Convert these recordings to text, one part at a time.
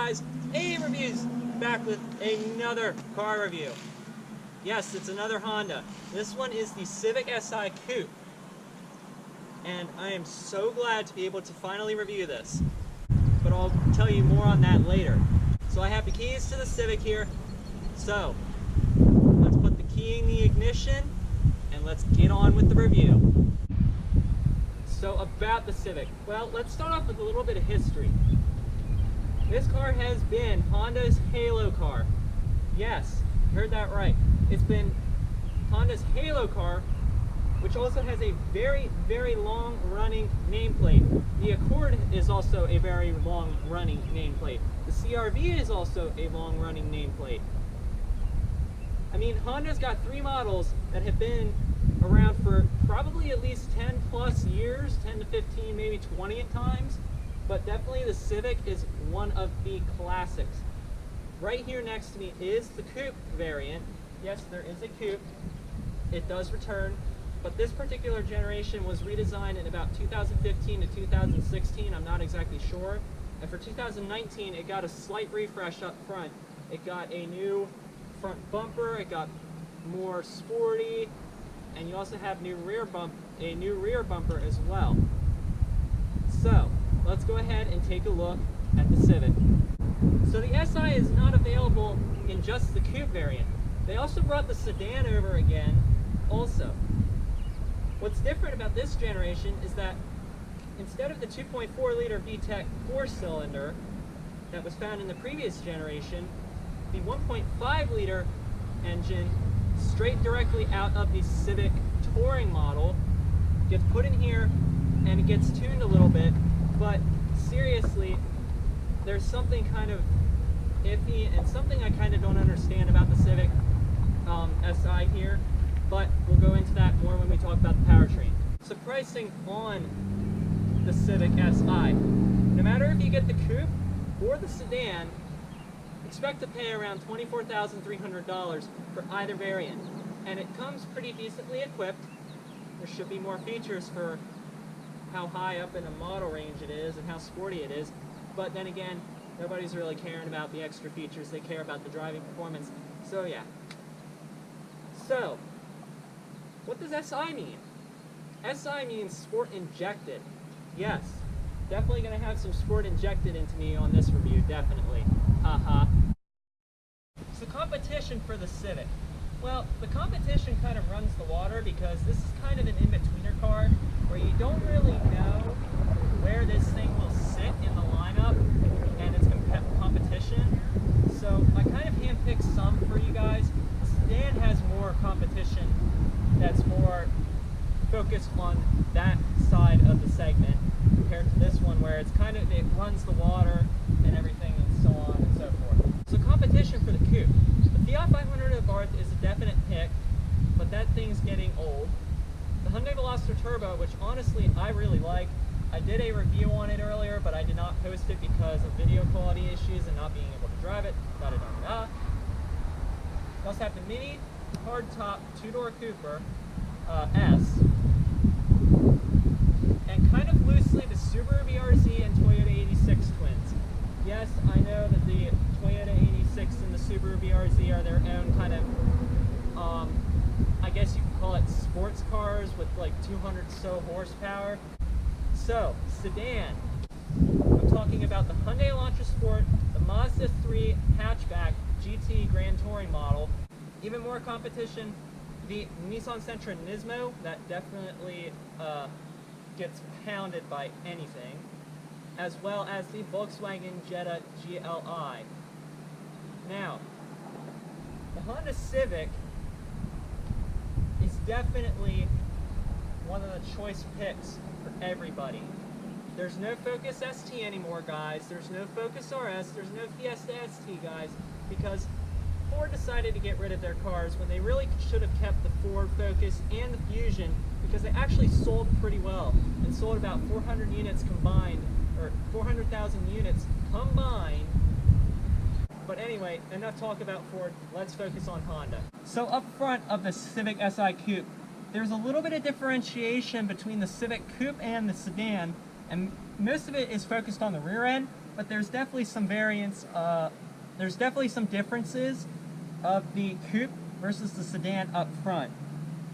guys, A Reviews back with another car review. Yes, it's another Honda. This one is the Civic Si Coupe. And I am so glad to be able to finally review this. But I'll tell you more on that later. So I have the keys to the Civic here. So, let's put the key in the ignition and let's get on with the review. So about the Civic. Well, let's start off with a little bit of history. This car has been Honda's halo car. Yes, you heard that right. It's been Honda's halo car, which also has a very, very long running nameplate. The Accord is also a very long running nameplate. The CR-V is also a long running nameplate. I mean, Honda's got 3 models that have been around for probably at least 10 plus years, 10 to 15, maybe 20 at times. But definitely the Civic is one of the classics. Right here next to me is the Coupe variant. Yes, there is a Coupe. It does return, but this particular generation was redesigned in about 2015 to 2016. I'm not exactly sure. And for 2019, it got a slight refresh up front. It got a new front bumper. It got more sporty, and you also have a new rear bumper as well. So let's go ahead and take a look at the Civic. So the Si is not available in just the Coupe variant. They also brought the sedan over again also. What's different about this generation is that instead of the 2.4 liter VTec 4-cylinder that was found in the previous generation, the 1.5 liter engine straight directly out of the Civic Touring model gets put in here and it gets tuned a little bit, but seriously, there's something kind of iffy and something I kind of don't understand about the Civic Si here, but we'll go into that more when we talk about the powertrain. So pricing on the Civic Si, no matter if you get the Coupe or the sedan, expect to pay around $24,300 for either variant, and it comes pretty decently equipped. There should be more features for how high up in a model range it is and how sporty it is, but then again, nobody's really caring about the extra features. They care about the driving performance. So yeah. So what does Si mean? Si means sport injected. Yes, definitely going to have some sport injected into me on this review, definitely. Haha. So competition for the Civic. Well, the competition kind of runs the water because this is kind of an in-betweener car where you don't really know where this thing will sit in the lineup and its competition. So I kind of handpicked some for you guys. The sedan has more competition that's more focused on that side of the segment compared to this one where it's kind of, it runs the water and everything and so on and so forth. So competition for the Coupe. The Fiat 500 Abarth is a definite pick, but that thing's getting old. The Hyundai Veloster Turbo, which honestly I really like. I did a review on it earlier, but I did not post it because of video quality issues and not being able to drive it. Da-da-da-da-da. We also have the Mini hardtop 2-door Cooper S, and kind of loosely the Subaru BRZ and Toyota 86 twins. Yes, I know that the Toyota 86 and the Subaru BRZ are their own kind of, I guess you could call it sports cars with like 200 so horsepower. So, sedan. I'm talking about the Hyundai Elantra Sport, the Mazda 3 hatchback GT Grand Touring model. Even more competition, the Nissan Sentra Nismo, that definitely gets pounded by anything, as well as the Volkswagen Jetta GLI. Now, the Honda Civic is definitely one of the choice picks for everybody. There's no Focus ST anymore, guys. There's no Focus RS. There's no Fiesta ST, guys, because Ford decided to get rid of their cars when they really should have kept the Ford Focus and the Fusion, because they actually sold pretty well and sold about 400 units combined, or 400,000 units combined. But anyway, enough talk about Ford. Let's focus on Honda. So up front of the Civic Si Coupe, there's a little bit of differentiation between the Civic Coupe and the sedan, and most of it is focused on the rear end. but there's definitely some variance. There's definitely some differences of the coupe versus the sedan up front.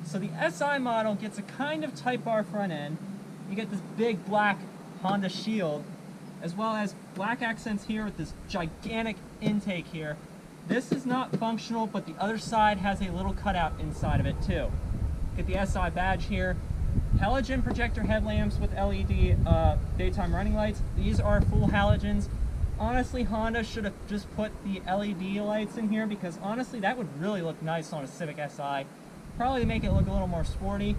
So the SI model gets a kind of Type R front end. You get this big black Honda shield, as well as black accents here with this gigantic intake here. This is not functional, but the other side has a little cutout inside of it too. Get the SI badge here. Halogen projector headlamps with LED daytime running lights. These are full halogens. Honestly, Honda should have just put the LED lights in here, because honestly that would really look nice on a Civic Si. Probably make it look a little more sporty.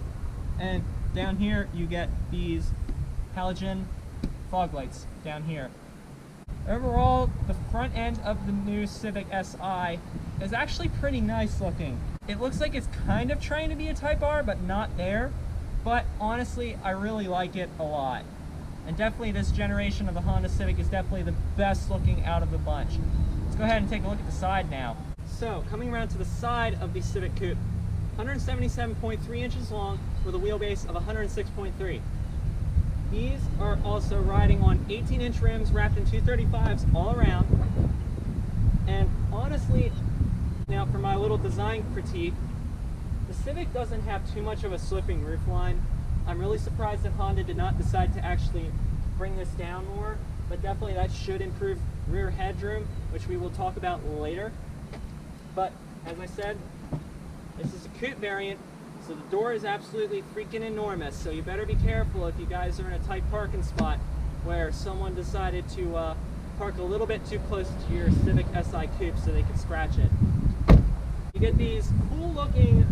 And down here you get these halogen fog lights down here. Overall, the front end of the new Civic Si is actually pretty nice looking. It looks like it's kind of trying to be a Type R, but not there. But honestly, I really like it a lot. And definitely this generation of the Honda Civic is definitely the best looking out of the bunch. Let's go ahead and take a look at the side now. So, coming around to the side of the Civic Coupe, 177.3 inches long with a wheelbase of 106.3. These are also riding on 18-inch rims wrapped in 235s all around. And honestly, now for my little design critique, the Civic doesn't have too much of a sloping roofline. I'm really surprised that Honda did not decide to actually bring this down more, but definitely that should improve rear headroom, which we will talk about later. But as I said, this is a coupe variant, so the door is absolutely freaking enormous, so you better be careful if you guys are in a tight parking spot where someone decided to park a little bit too close to your Civic Si Coupe so they could scratch it. You get these cool looking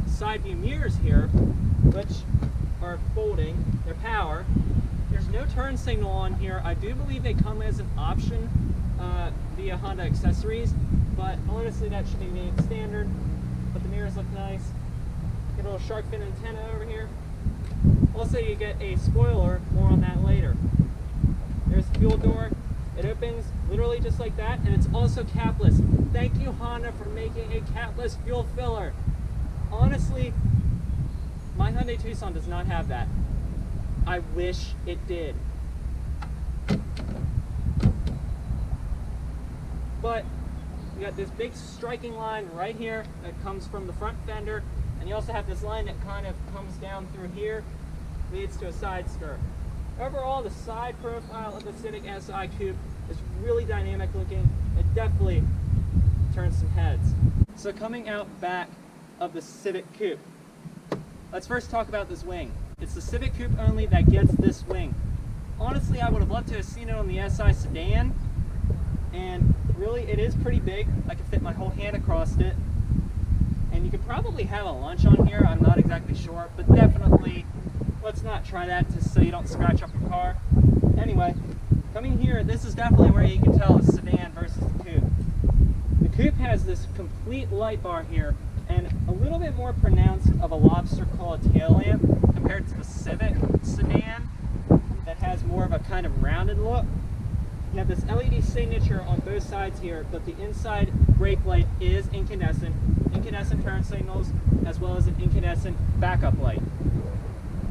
side view mirrors here, which are folding. They're power. There's no turn signal on here. I do believe they come as an option via Honda accessories, but honestly that should be made standard. But the mirrors look nice. Get a little shark fin antenna over here. Also you get a spoiler, more on that later. There's the fuel door. It opens literally just like that, and it's also capless. Thank you, Honda, for making a capless fuel filler. Honestly, my Hyundai Tucson does not have that. I wish it did. But you got this big striking line right here that comes from the front fender, and you also have this line that kind of comes down through here, leads to a side skirt. Overall, the side profile of the Civic Si Coupe is really dynamic looking. It definitely turns some heads. So coming out back of the Civic Coupe, let's first talk about this wing. It's the Civic Coupe only that gets this wing. Honestly, I would have loved to have seen it on the Si sedan, and really it is pretty big. I could fit my whole hand across it, and you could probably have a lunch on here. I'm not exactly sure, but definitely let's not try that just so you don't scratch up your car. Anyway, coming here, this is definitely where you can tell the sedan versus the coupe. The coupe has this complete light bar here, and a little bit more pronounced of a lobster claw tail lamp compared to the Civic sedan that has more of a kind of rounded look. You have this LED signature on both sides here, but the inside brake light is incandescent turn signals, as well as an incandescent backup light.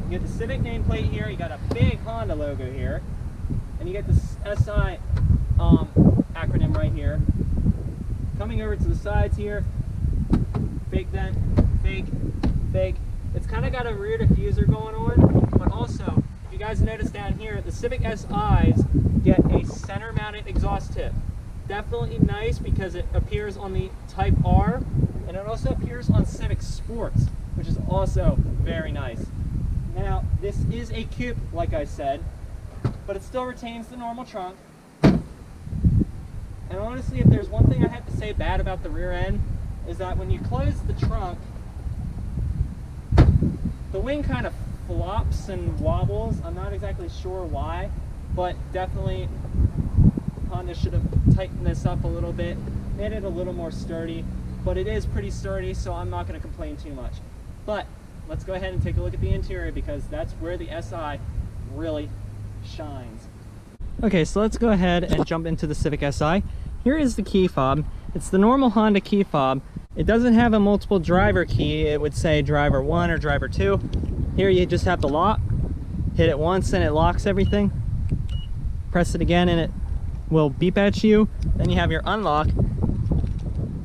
You get the Civic nameplate here, you got a big Honda logo here, and you get this SI acronym right here. Coming over to the sides here, fake vent, fake, fake. It's kind of got a rear diffuser going on, but also, if you guys notice down here, the Civic SIs get a center mounted exhaust tip. Definitely nice because it appears on the Type R, and it also appears on Civic Sports, which is also very nice. Now, this is a coupe, like I said, but it still retains the normal trunk. And honestly, if there's one thing I have to say bad about the rear end, is that when you close the trunk, the wing kind of flops and wobbles. I'm not exactly sure why, but definitely Honda should have tightened this up a little bit, made it a little more sturdy, but it is pretty sturdy, so I'm not going to complain too much. But let's go ahead and take a look at the interior, because that's where the Si really shines. Okay, so let's go ahead and jump into the Civic Si. Here is the key fob. It's the normal Honda key fob. It doesn't have a multiple driver key. It would say driver 1 or driver 2. Here you just have the lock. Hit it once and it locks everything. Press it again and it will beep at you. Then you have your unlock,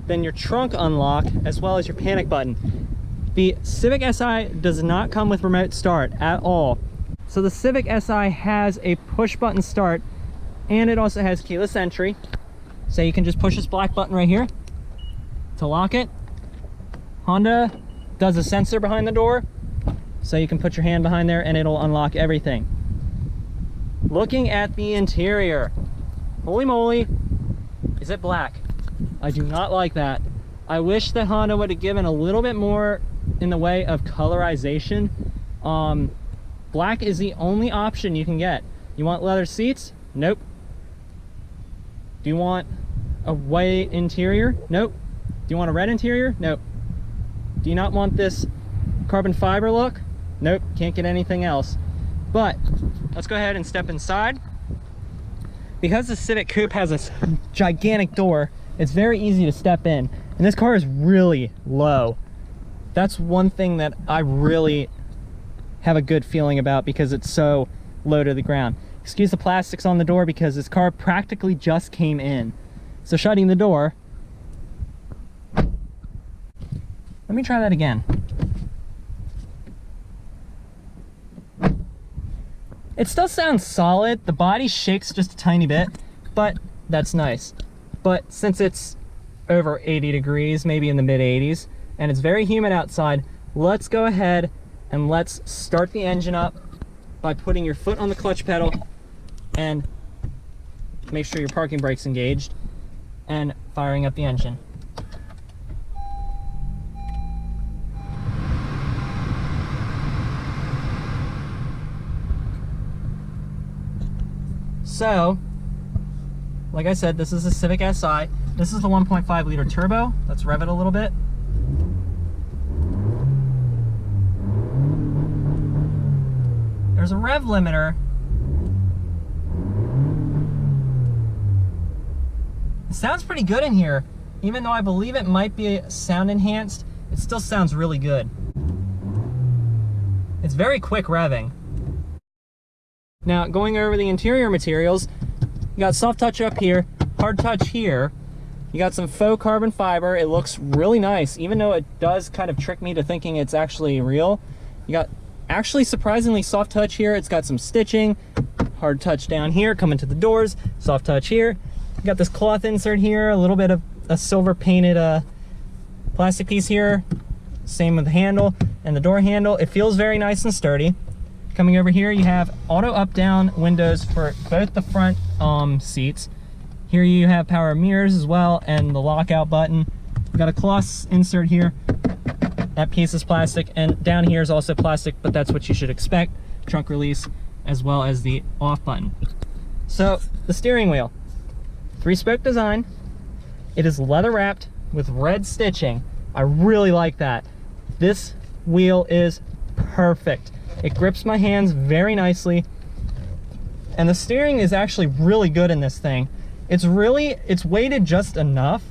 then your trunk unlock, as well as your panic button. The Civic Si does not come with remote start at all. So the Civic Si has a push button start, and it also has keyless entry. So you can just push this black button right here to lock it. Honda does a sensor behind the door, so you can put your hand behind there and it'll unlock everything. Looking at the interior, holy moly, is it black? I do not like that. I wish that Honda would have given a little bit more in the way of colorization. Black is the only option you can get. You want leather seats? Nope. Do you want a white interior? Nope. Do you want a red interior? Nope. Do you not want this carbon fiber look? Nope, can't get anything else. But let's go ahead and step inside. Because the Civic Coupe has a gigantic door, it's very easy to step in. And this car is really low. That's one thing that I really have a good feeling about, because it's so low to the ground. Excuse the plastics on the door, because this car practically just came in. So shutting the door, let me try that again. It still sounds solid. The body shakes just a tiny bit, but that's nice. But since it's over 80 degrees, maybe in the mid 80s, and it's very humid outside, let's go ahead and let's start the engine up by putting your foot on the clutch pedal and make sure your parking brake's engaged and firing up the engine. So, like I said, this is a Civic Si. This is the 1.5 liter turbo. Let's rev it a little bit. There's a rev limiter. It sounds pretty good in here. Even though I believe it might be sound enhanced, it still sounds really good. It's very quick revving. Now, going over the interior materials, you got soft touch up here, hard touch here. You got some faux carbon fiber. It looks really nice, even though it does kind of trick me to thinking it's actually real. You got actually surprisingly soft touch here. It's got some stitching, hard touch down here, coming to the doors, soft touch here. You got this cloth insert here, a little bit of a silver painted plastic piece here. Same with the handle and the door handle. It feels very nice and sturdy. Coming over here, you have auto up-down windows for both the front seats. Here you have power mirrors as well, and the lockout button. You got a cloth insert here. That piece is plastic, and down here is also plastic, but that's what you should expect. Trunk release, as well as the off button. So, the steering wheel. 3-spoke design. It is leather wrapped with red stitching. I really like that. This wheel is perfect. It grips my hands very nicely, and the steering is actually really good in this thing. It's weighted just enough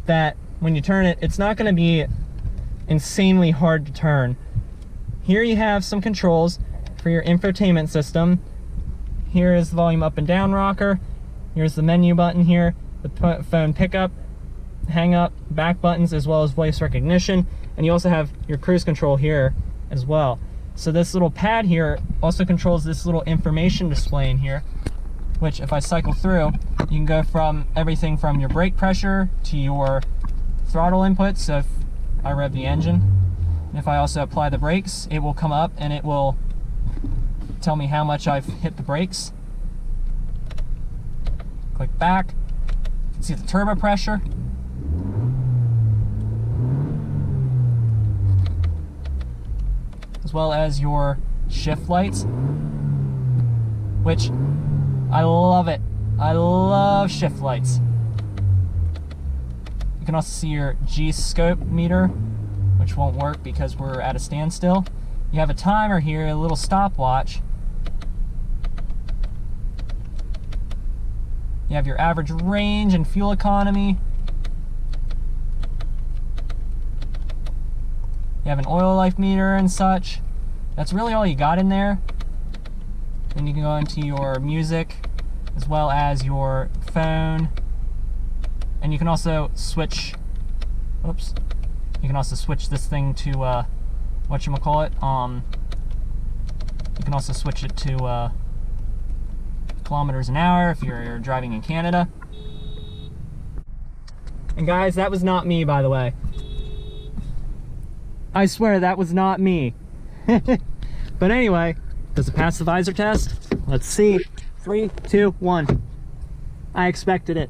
that when you turn it, it's not going to be insanely hard to turn. Here you have some controls for your infotainment system. Here is the volume up and down rocker. Here's the menu button here, the phone pickup, hang up, back buttons, as well as voice recognition. And you also have your cruise control here as well. So this little pad here also controls this little information display in here, which if I cycle through, you can go from everything from your brake pressure to your throttle input. So if I rev the engine, and if I also apply the brakes, it will come up and it will tell me how much I've hit the brakes. Click back, you can see the turbo pressure. As well as your shift lights, which I love it. I love shift lights. You can also see your G-scope meter, which won't work because we're at a standstill. You have a timer here, a little stopwatch. You have your average range and fuel economy. You have an oil life meter and such. That's really all you got in there. Then you can go into your music as well as your phone. And you can also switch, oops, you can also switch this thing to, whatchamacallit, you can also switch it to kilometers an hour if you're driving in Canada. And guys, that was not me, by the way. I swear that was not me. But anyway, does it pass the visor test? Let's see. 3, 2, 1. I expected it.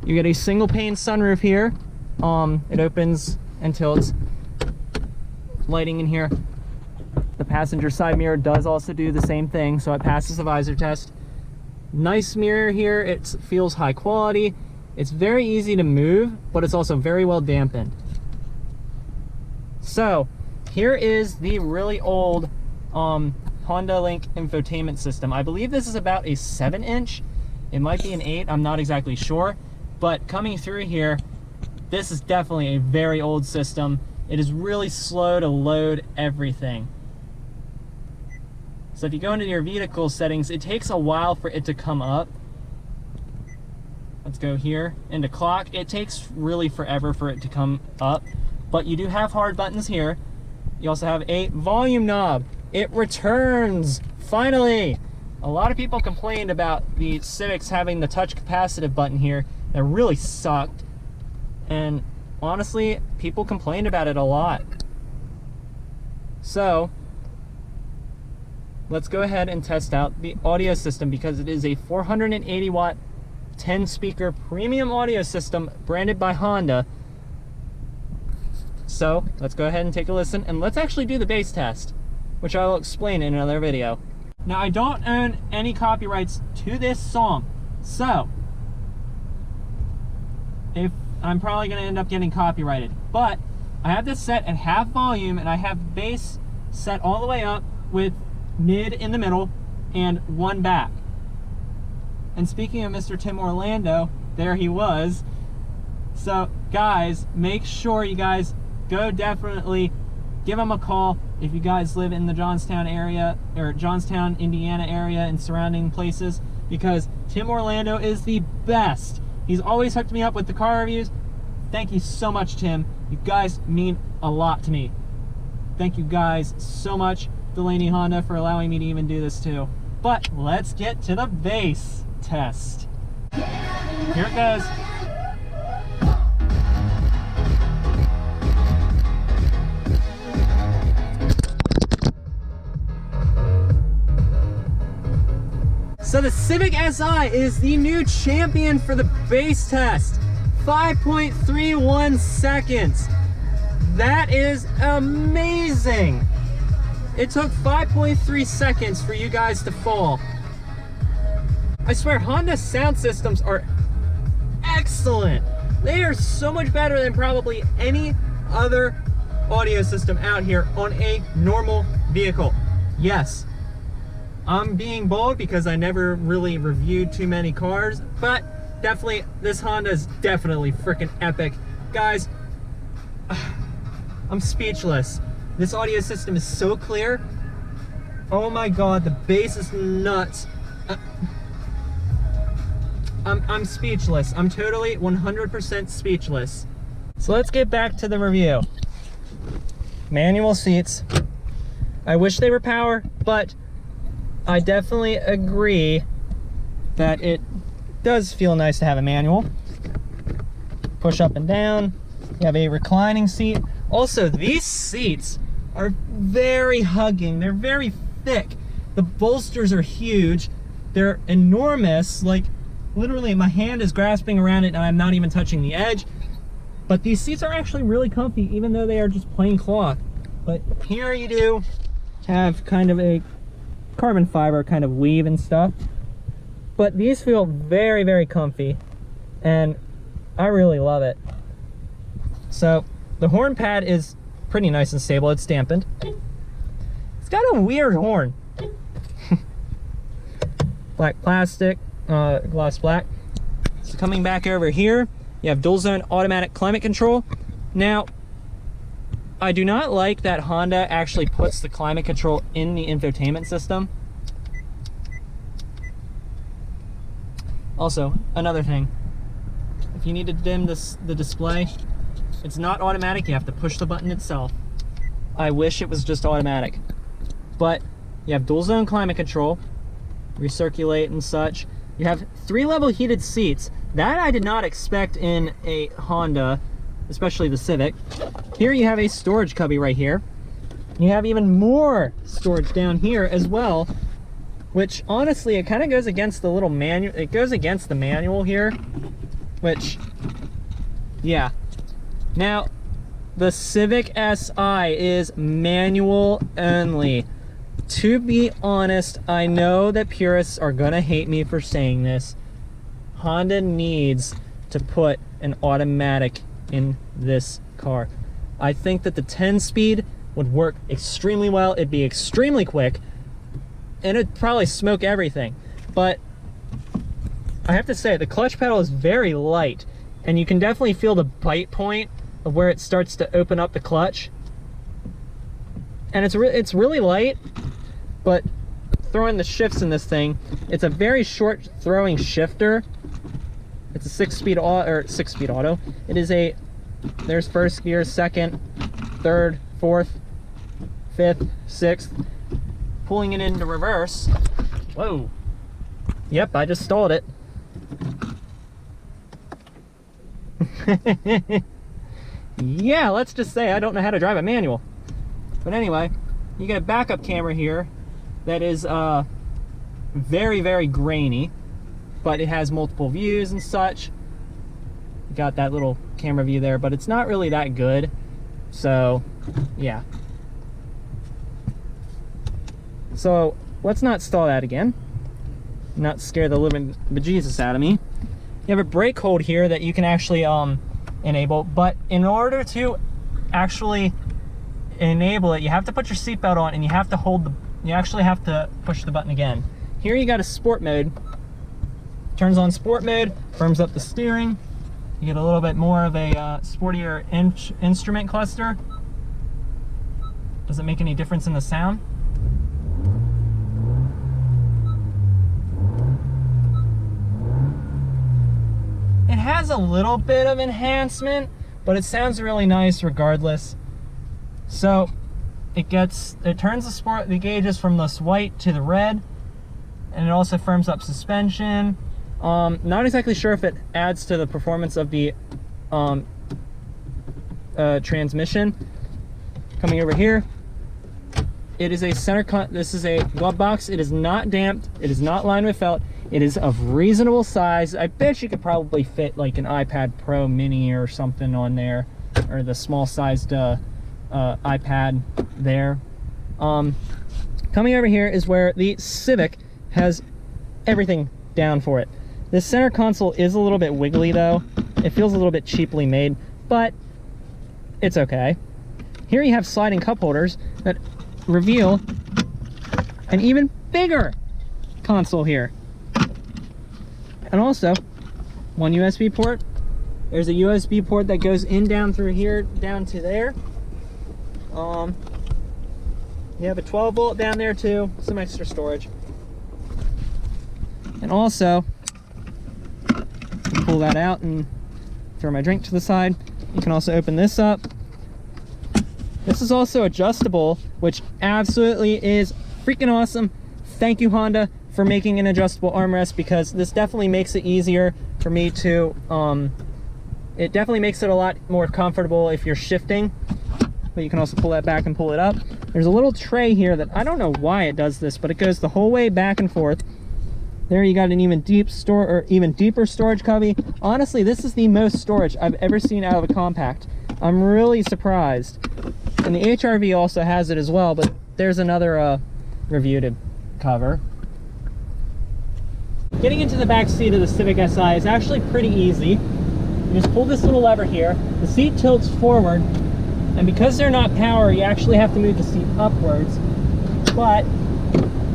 You get a single pane sunroof here. It opens until it's lighting in here. The passenger side mirror does also do the same thing, so it passes the visor test. Nice mirror here. It feels high quality. It's very easy to move, but it's also very well dampened. So here is the really old Hondalink infotainment system. I believe this is about a 7-inch. It might be an 8, I'm not exactly sure. But coming through here, this is definitely a very old system. It is really slow to load everything. So if you go into your vehicle settings, it takes a while for it to come up. Let's go here into clock. It takes really forever for it to come up, but you do have hard buttons here. You also have a volume knob. It returns, finally. A lot of people complained about the Civics having the touch capacitive button here. That really sucked. And honestly, people complained about it a lot. So let's go ahead and test out the audio system, because it is a 480 watt 10 speaker premium audio system branded by Honda. So let's go ahead and take a listen, and let's actually do the bass test, which I will explain in another video. Now, I don't own any copyrights to this song, so if I'm probably going to end up getting copyrighted, but I have this set at half volume, and I have bass set all the way up with mid in the middle and 1 back. And speaking of Mr. Tim Orlando, there he was. So guys, make sure you guys go definitely give him a call if you guys live in the Johnstown area, or Johnstown, Indiana area and surrounding places, because Tim Orlando is the best. He's always hooked me up with the car reviews. Thank you so much, Tim. You guys mean a lot to me. Thank you guys so much, Delaney Honda, for allowing me to even do this too. But let's get to the bass test. Here it goes. So the Civic Si is the new champion for the bass test. 5.31 seconds. That is amazing. It took 5.3 seconds for you guys to fall. I swear, Honda sound systems are excellent. They are so much better than probably any other audio system out here on a normal vehicle. Yes, I'm being bold because I never really reviewed too many cars, but definitely this Honda is definitely freaking epic. Guys, I'm speechless. This audio system is so clear. Oh my god, the bass is nuts. I'm speechless. I'm totally 100% speechless. So let's get back to the review. Manual seats. I wish they were power, but I definitely agree that it does feel nice to have a manual. Push up and down. You have a reclining seat. Also, these seats are very hugging. They're very thick. The bolsters are huge. They're enormous. Like, literally my hand is grasping around it and I'm not even touching the edge. But these seats are actually really comfy, even though they are just plain cloth. But here you do have kind of a carbon fiber kind of weave and stuff. But these feel very, very comfy, and I really love it. So the horn pad is pretty nice and stable. It's dampened. It's got a weird horn. Black plastic, gloss black. So coming back over here, you have dual zone automatic climate control. Now, I do not like that Honda actually puts the climate control in the infotainment system. Also, another thing, if you need to dim the display, it's not automatic. You have to push the button itself. I wish it was just automatic. But you have dual zone climate control, recirculate and such. You have 3-level heated seats. That I did not expect in a Honda, especially the Civic. Here you have a storage cubby right here. You have even more storage down here as well, which honestly, it kind of goes against the little manual. It goes against the manual here, which, yeah. Now, the Civic Si is manual only. To be honest, I know that purists are gonna hate me for saying this. Honda needs to put an automatic in this car. I think that the 10-speed would work extremely well. It'd be extremely quick, and it'd probably smoke everything. But I have to say, the clutch pedal is very light, and you can definitely feel the bite point of where it starts to open up the clutch. And it's really light, but throwing the shifts in this thing, it's a very short throwing shifter. It's a 6-speed auto. It is a, there's first gear, second, third, fourth, fifth, sixth. Pulling it into reverse. Whoa. Yep, I just stalled it. Yeah, let's just say I don't know how to drive a manual. But anyway, you get a backup camera here that is very, very grainy, but it has multiple views and such. You got that little camera view there, but it's not really that good. So, yeah. So, let's not stall that again. Not scare the living bejesus out of me. You have a brake hold here that you can actually enable, but in order to actually enable it, you have to put your seatbelt on and you have to hold the, you actually have to push the button again. Here you got a sport mode. Turns on sport mode, firms up the steering. You get a little bit more of a sportier instrument cluster. Does it make any difference in the sound? It has a little bit of enhancement, but it sounds really nice regardless. So it turns the gauges from this white to the red, and it also firms up suspension. Not exactly sure if it adds to the performance of the transmission. Coming over here, it is a this is a glove box. It is not damped. It is not lined with felt. It is of reasonable size. I bet you could probably fit like an iPad Pro Mini or something on there, or the small sized iPad there. Coming over here is where the Civic has everything down for it. This center console is a little bit wiggly though. It feels a little bit cheaply made, but it's okay. Here you have sliding cup holders that reveal an even bigger console here. And also, one USB port. There's a USB port that goes in down through here, down to there. You have a 12 volt down there too, some extra storage. And also, pull that out and throw my drink to the side. You can also open this up. This is also adjustable, which absolutely is freaking awesome. Thank you, Honda, for making an adjustable armrest, because this definitely makes it easier for me to, it definitely makes it a lot more comfortable if you're shifting. But you can also pull that back and pull it up. There's a little tray here that I don't know why it does this, but it goes the whole way back and forth. There you got an even deeper storage cubby. Honestly, this is the most storage I've ever seen out of a compact. I'm really surprised. And the HRV also has it as well, but there's another review to cover. Getting into the back seat of the Civic Si is actually pretty easy. You just pull this little lever here. The seat tilts forward, and because they're not power, you actually have to move the seat upwards. But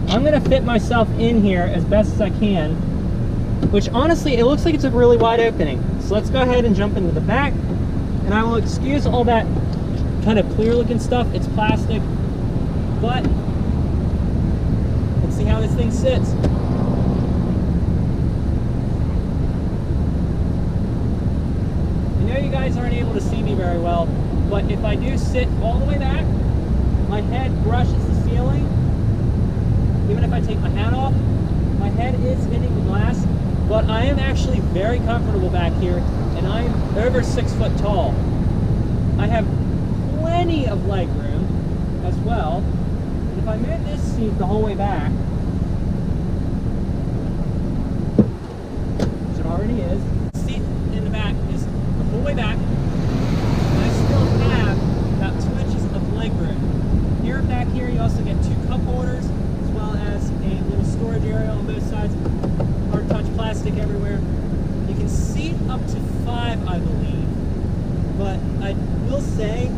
I'm gonna fit myself in here as best as I can, which honestly, it looks like it's a really wide opening. So let's go ahead and jump into the back, and I will excuse all that kind of clear looking stuff. It's plastic, but let's see how this thing sits. I know you guys aren't able to see me very well, but if I do sit all the way back, my head brushes the ceiling. Even if I take my hat off, my head is hitting the glass, but I am actually very comfortable back here, and I am over 6 foot tall. I have plenty of leg room as well. And if I move this seat the whole way back, which it already is, the seat in the back is the whole way back, and I still have about 2 inches of leg room. Here back here, you also get 2 cup holders, as well as a little storage area on both sides. Hard touch plastic everywhere. You can seat up to 5, I believe. But I will say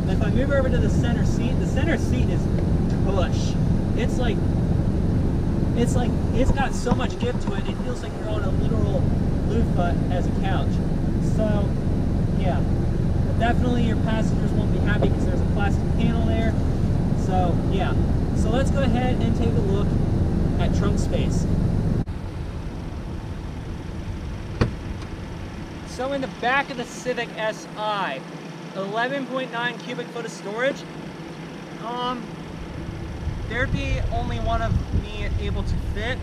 that if I move over to the center seat is push. It's got so much give to it, it feels like you're on a literal loofah as a couch. So, yeah. But definitely your passengers won't be happy because there's a plastic panel there. So, yeah. So let's go ahead and take a look at trunk space. So in the back of the Civic Si, 11.9 cubic foot of storage. There'd be only one of me able to fit,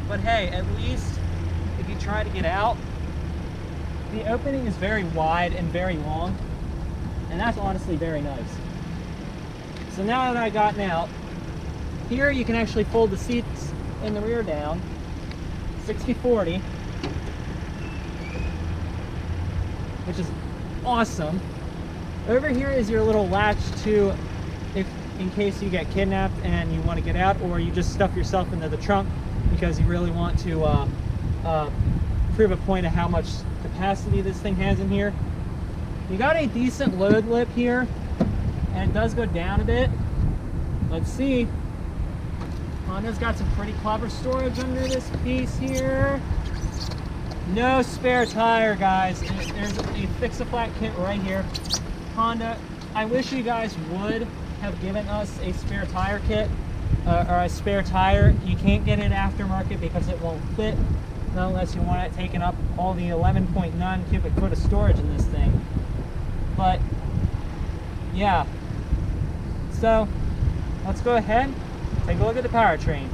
but hey, at least if you try to get out, the opening is very wide and very long, and that's honestly very nice. So now that I've gotten out, here you can actually fold the seats in the rear down, 60/40, which is awesome. Over here is your little latch to, if in case you get kidnapped and you want to get out, or you just stuff yourself into the trunk because you really want to prove a point of how much capacity this thing has in here. You got a decent load lip here, and it does go down a bit. Let's see. Honda's got some pretty clever storage under this piece here. No spare tire, guys. There's a fix-a-flat kit right here. Honda, I wish you guys would have given us a spare tire kit, or a spare tire. You can't get it aftermarket because it won't fit, not unless you want it taking up all the 11.9 cubic foot of storage in this thing. But, yeah. So, let's go ahead, take a look at the powertrain.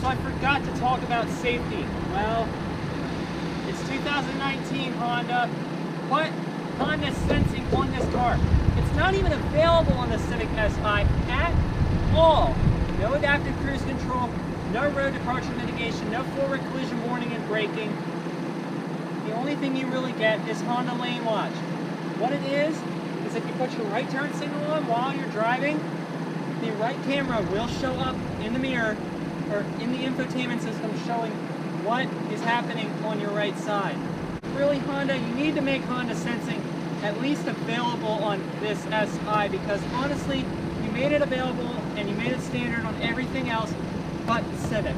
So I forgot to talk about safety. Well, it's 2019 Honda. Put Honda sensing on this car. It's not even available on the Civic Si at all. No adaptive cruise control, no road departure mitigation, no forward collision warning and braking. The only thing you really get is Honda Lane Watch. What it is if you put your right turn signal on while you're driving, the right camera will show up in the mirror or in the infotainment system showing what is happening on your right side. Really, Honda, you need to make Honda sensing at least available on this SI, because honestly, you made it available and you made it standard on everything else but the Civic.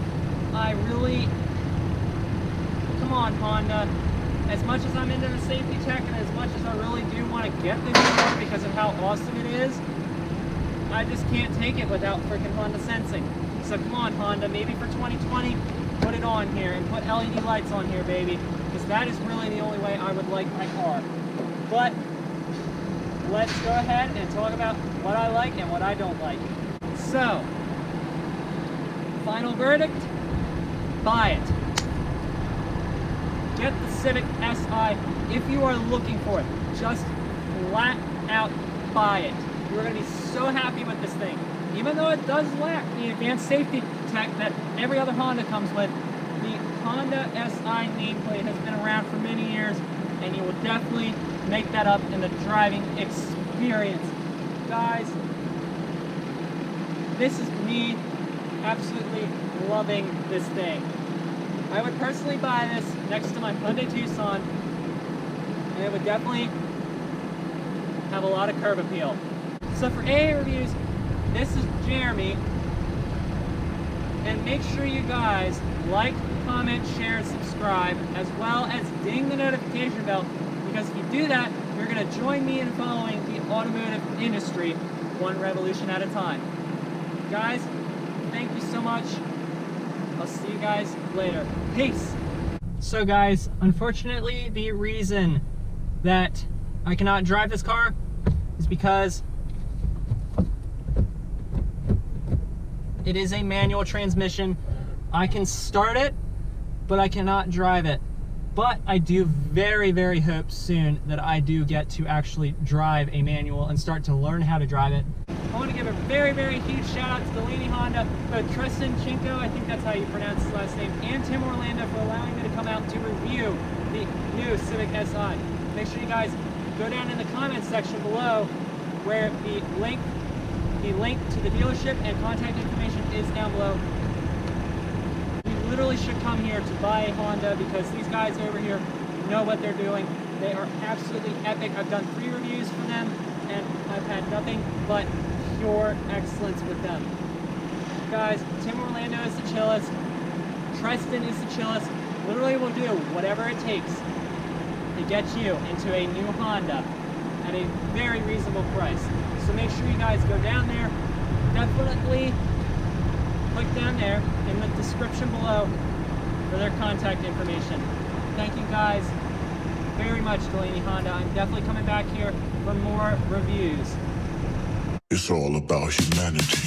Come on, Honda. As much as I'm into the safety tech and as much as I really do want to get this car because of how awesome it is, I just can't take it without freaking Honda sensing. So come on, Honda, maybe for 2020, put it on here and put LED lights on here, baby, because that is really the only way I would like my car. But let's go ahead and talk about what I like and what I don't like. So, final verdict, buy it. Get the Civic Si if you are looking for it. Just flat out buy it. You're going to be so happy with this thing. Even though it does lack the advanced safety tech that every other Honda comes with, the Honda SI nameplate has been around for many years, and you will definitely make that up in the driving experience. Guys, this is me absolutely loving this thing. I would personally buy this next to my Hyundai Tucson, and it would definitely have a lot of curb appeal. So for AA Reviews, this is Jeremy, and make sure you guys like, comment, share, and subscribe, as well as ding the notification bell, because if you do that, you're going to join me in following the automotive industry one revolution at a time. Guys, thank you so much. I'll see you guys later. Peace. So guys, unfortunately, the reason that I cannot drive this car is because it is a manual transmission. I can start it, but I cannot drive it. But I do very, very hope soon that I do get to actually drive a manual and start to learn how to drive it. I want to give a very, very huge shout out to Delaney Honda, both Treston, Cinko, I think that's how you pronounce his last name, and Tim Orlando for allowing me to come out to review the new Civic Si. Make sure you guys go down in the comments section below where the link to the dealership and contact information is down below. You literally should come here to buy a Honda because these guys over here know what they're doing. They are absolutely epic. I've done 3 reviews for them and I've had nothing but pure excellence with them. Guys, Tim Orlando is the chillest. Treston is the chillest. Literally will do whatever it takes to get you into a new Honda at a very reasonable price. So make sure you guys go down there. Definitely click down there in the description below for their contact information. Thank you guys very much, Delaney Honda. I'm definitely coming back here for more reviews. It's all about humanity.